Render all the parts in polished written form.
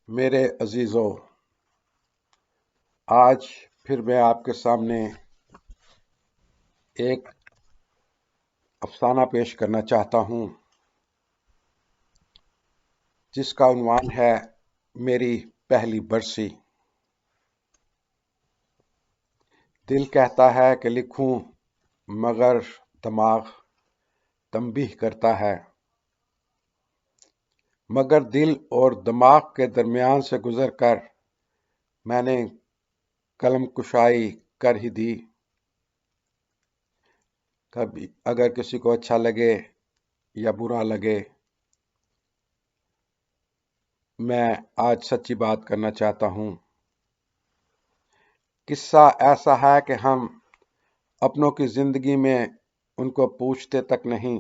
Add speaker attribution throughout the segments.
Speaker 1: میرے عزیزو، آج پھر میں آپ کے سامنے ایک افسانہ پیش کرنا چاہتا ہوں جس کا عنوان ہے میری پہلی برسی۔ دل کہتا ہے کہ لکھوں مگر دماغ تنبیہ کرتا ہے، مگر دل اور دماغ کے درمیان سے گزر کر میں نے قلم کشائی کر ہی دی۔ کبھی اگر کسی کو اچھا لگے یا برا لگے، میں آج سچی بات کرنا چاہتا ہوں۔ قصہ ایسا ہے کہ ہم اپنوں کی زندگی میں ان کو پوچھتے تک نہیں،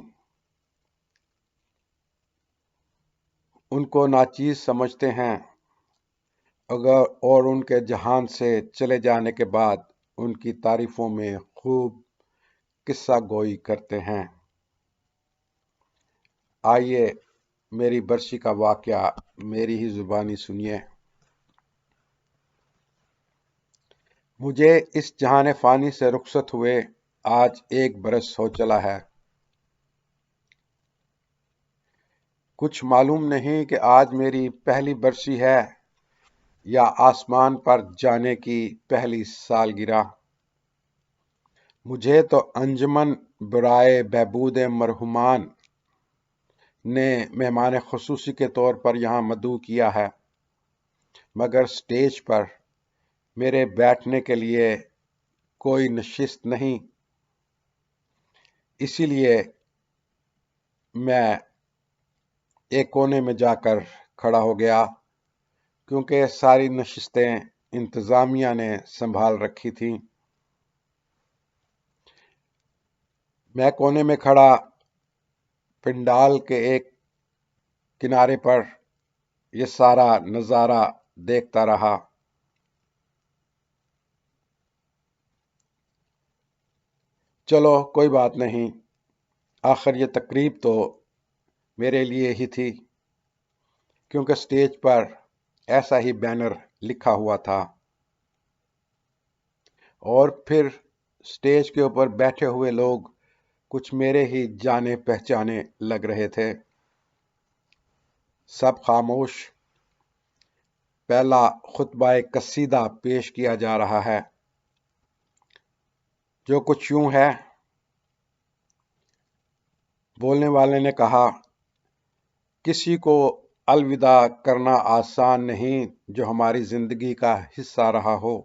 Speaker 1: ان کو ناچیز سمجھتے ہیں، اور ان کے جہان سے چلے جانے کے بعد ان کی تعریفوں میں خوب قصہ گوئی کرتے ہیں۔ آئیے میری برسی کا واقعہ میری ہی زبانی سنیے۔ مجھے اس جہان فانی سے رخصت ہوئے آج 1 برس ہو چلا ہے۔ کچھ معلوم نہیں کہ آج میری پہلی برسی ہے یا آسمان پر جانے کی پہلی سالگرہ۔ مجھے تو انجمن برائے بہبود مرحومان نے مہمان خصوصی کے طور پر یہاں مدعو کیا ہے، مگر سٹیج پر میرے بیٹھنے کے لیے کوئی نشست نہیں۔ اسی لیے میں ایک کونے میں جا کر کھڑا ہو گیا، کیونکہ ساری نشستیں انتظامیہ نے سنبھال رکھی تھیں۔ میں کونے میں کھڑا پنڈال کے ایک کنارے پر یہ سارا نظارہ دیکھتا رہا۔ چلو کوئی بات نہیں، آخر یہ تقریب تو میرے لیے ہی تھی، کیونکہ سٹیج پر ایسا ہی بینر لکھا ہوا تھا، اور پھر سٹیج کے اوپر بیٹھے ہوئے لوگ کچھ میرے ہی جانے پہچانے لگ رہے تھے۔ سب خاموش، پہلا خطبہ قصیدہ پیش کیا جا رہا ہے، جو کچھ یوں ہے۔ بولنے والے نے کہا، کسی کو الوداع کرنا آسان نہیں جو ہماری زندگی کا حصہ رہا ہو۔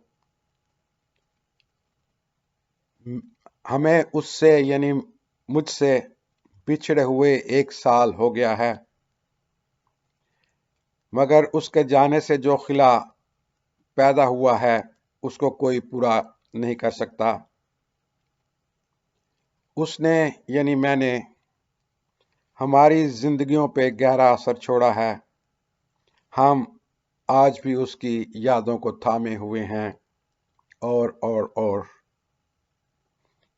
Speaker 1: ہمیں اس سے یعنی مجھ سے بچھڑے ہوئے 1 سال ہو گیا ہے، مگر اس کے جانے سے جو خلا پیدا ہوا ہے اس کو کوئی پورا نہیں کر سکتا۔ اس نے یعنی میں نے ہماری زندگیوں پہ گہرا اثر چھوڑا ہے۔ ہم آج بھی اس کی یادوں کو تھامے ہوئے ہیں۔ اور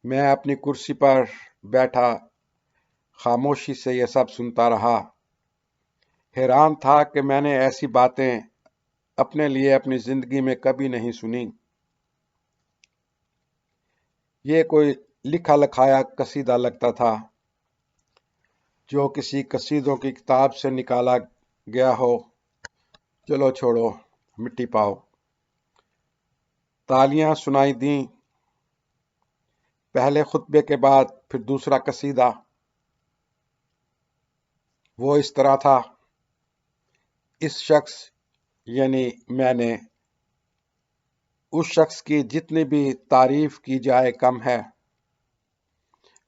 Speaker 1: میں اپنی کرسی پر بیٹھا خاموشی سے یہ سب سنتا رہا۔ حیران تھا کہ میں نے ایسی باتیں اپنے لیے اپنی زندگی میں کبھی نہیں سنی۔ یہ کوئی لکھا لکھایا قصیدہ لگتا تھا، جو کسی قصیدوں کی کتاب سے نکالا گیا ہو۔ چلو چھوڑو، مٹی پاؤ۔ تالیاں سنائی دیں۔ پہلے خطبے کے بعد پھر دوسرا قصیدہ۔ وہ اس طرح تھا، اس شخص یعنی میں نے، اس شخص کی جتنی بھی تعریف کی جائے کم ہے۔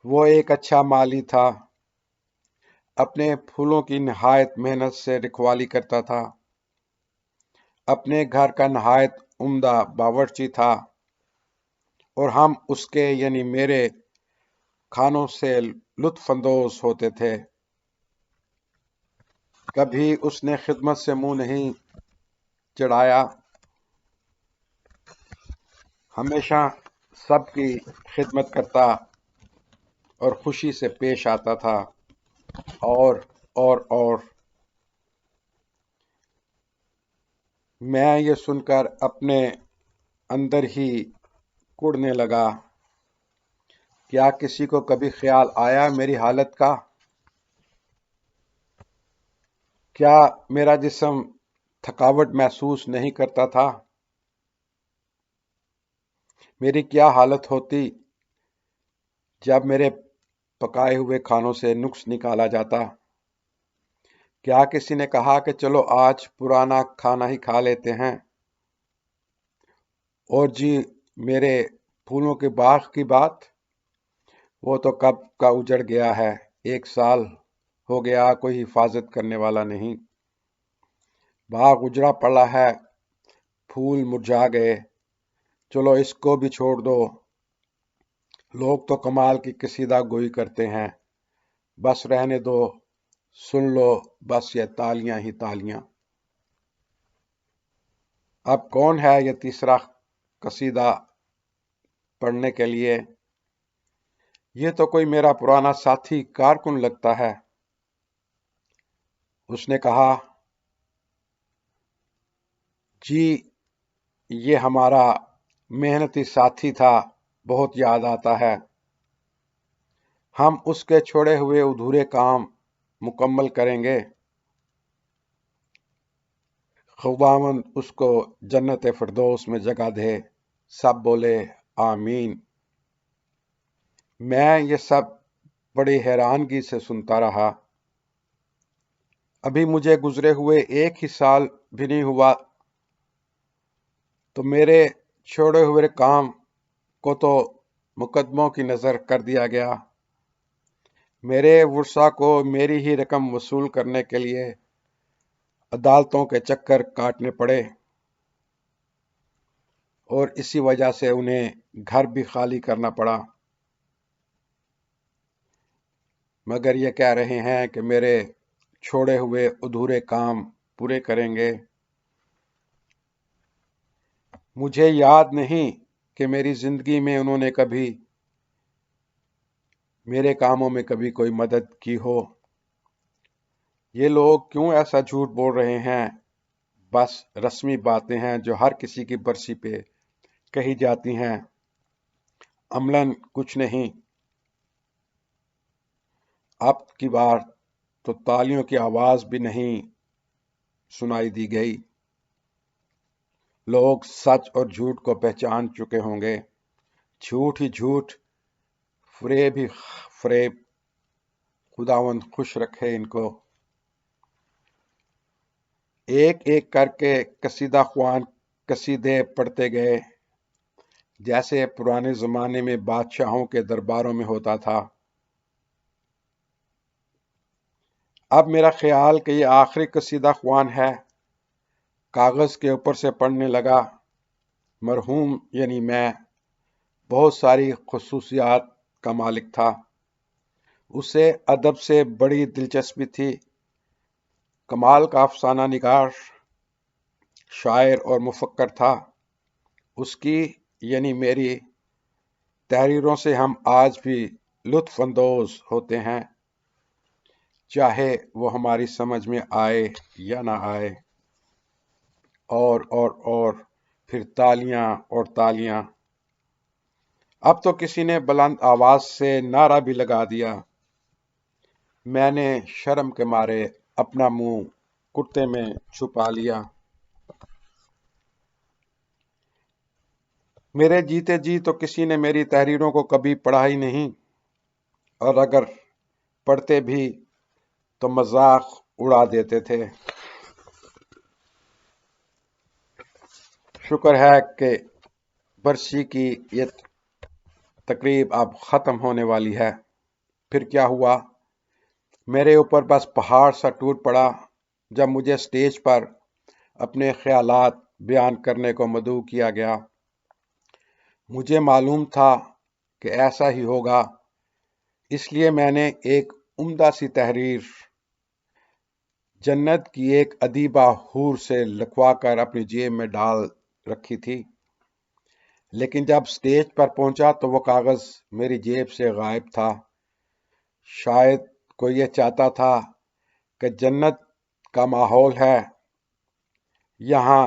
Speaker 1: وہ ایک اچھا مالی تھا، اپنے پھولوں کی نہایت محنت سے رکھوالی کرتا تھا، اپنے گھر کا نہایت عمدہ باورچی تھا، اور ہم اس کے یعنی میرے کھانوں سے لطف اندوز ہوتے تھے۔ کبھی اس نے خدمت سے منہ نہیں چڑھایا، ہمیشہ سب کی خدمت کرتا اور خوشی سے پیش آتا تھا۔ اور میں یہ سن کر اپنے اندر ہی کڑنے لگا، کیا کسی کو کبھی خیال آیا میری حالت کا؟ کیا میرا جسم تھکاوٹ محسوس نہیں کرتا تھا؟ میری کیا حالت ہوتی جب میرے پکائے ہوئے کھانوں سے نقص نکالا جاتا؟ کیا کسی نے کہا کہ چلو آج پرانا کھانا ہی کھا لیتے ہیں؟ اور جی، میرے پھولوں کے باغ کی بات، وہ تو کب کا اجڑ گیا ہے، 1 سال ہو گیا، کوئی حفاظت کرنے والا نہیں۔ باغ اجڑا پڑا ہے، پھول مرجھا گئے، چلو اس کو بھی چھوڑ دو۔ لوگ تو کمال کی قصیدہ گوئی کرتے ہیں، بس رہنے دو، سن لو بس یہ تالیاں ہی تالیاں۔ اب کون ہے یہ تیسرا قصیدہ پڑھنے کے لیے؟ یہ تو کوئی میرا پرانا ساتھی کارکن لگتا ہے۔ اس نے کہا، جی یہ ہمارا محنتی ساتھی تھا، بہت یاد آتا ہے۔ ہم اس کے چھوڑے ہوئے ادھورے کام مکمل کریں گے۔ خداوند اس کو جنت فردوس میں جگہ دے۔ سب بولے آمین۔ میں یہ سب بڑی حیرانگی سے سنتا رہا۔ ابھی مجھے گزرے ہوئے 1 ہی سال بھی نہیں ہوا تو میرے چھوڑے ہوئے کام کو تو مقدموں کی نظر کر دیا گیا۔ میرے ورثاء کو میری ہی رقم وصول کرنے کے لیے عدالتوں کے چکر کاٹنے پڑے، اور اسی وجہ سے انہیں گھر بھی خالی کرنا پڑا۔ مگر یہ کہہ رہے ہیں کہ میرے چھوڑے ہوئے ادھورے کام پورے کریں گے۔ مجھے یاد نہیں کہ میری زندگی میں انہوں نے کبھی میرے کاموں میں کبھی کوئی مدد کی ہو۔ یہ لوگ کیوں ایسا جھوٹ بول رہے ہیں؟ بس رسمی باتیں ہیں جو ہر کسی کی برسی پہ کہی جاتی ہیں، عملاً کچھ نہیں۔ اب کی بار تو تالیوں کی آواز بھی نہیں سنائی دی گئی۔ لوگ سچ اور جھوٹ کو پہچان چکے ہوں گے۔ جھوٹ ہی جھوٹ، فریب ہی فریب، خداوند خوش رکھے ان کو۔ ایک ایک کر کے قصیدہ خوان قصیدے پڑھتے گئے، جیسے پرانے زمانے میں بادشاہوں کے درباروں میں ہوتا تھا۔ اب میرا خیال کہ یہ آخری قصیدہ خوان ہے، کاغذ کے اوپر سے پڑھنے لگا۔ مرحوم یعنی میں بہت ساری خصوصیات کا مالک تھا۔ اسے ادب سے بڑی دلچسپی تھی، کمال کا افسانہ نگار، شاعر اور مفکر تھا۔ اس کی یعنی میری تحریروں سے ہم آج بھی لطف اندوز ہوتے ہیں، چاہے وہ ہماری سمجھ میں آئے یا نہ آئے۔ اور پھر تالیاں اور تالیاں۔ اب تو کسی نے بلند آواز سے نعرہ بھی لگا دیا۔ میں نے شرم کے مارے اپنا منہ کرتے میں چھپا لیا۔ میرے جیتے جی تو کسی نے میری تحریروں کو کبھی پڑھا ہی نہیں، اور اگر پڑھتے بھی تو مذاق اڑا دیتے تھے۔ شکر ہے کہ برسی کی یہ تقریب اب ختم ہونے والی ہے۔ پھر کیا ہوا؟ میرے اوپر بس پہاڑ سا ٹوٹ پڑا جب مجھے سٹیج پر اپنے خیالات بیان کرنے کو مدعو کیا گیا۔ مجھے معلوم تھا کہ ایسا ہی ہوگا، اس لیے میں نے ایک عمدہ سی تحریر جنت کی ایک ادیبہ حور سے لکھوا کر اپنی جیب میں ڈال رکھی تھی، لیکن جب سٹیج پر پہنچا تو وہ کاغذ میری جیب سے غائب تھا۔ شاید کوئی یہ چاہتا تھا کہ جنت کا ماحول ہے، یہاں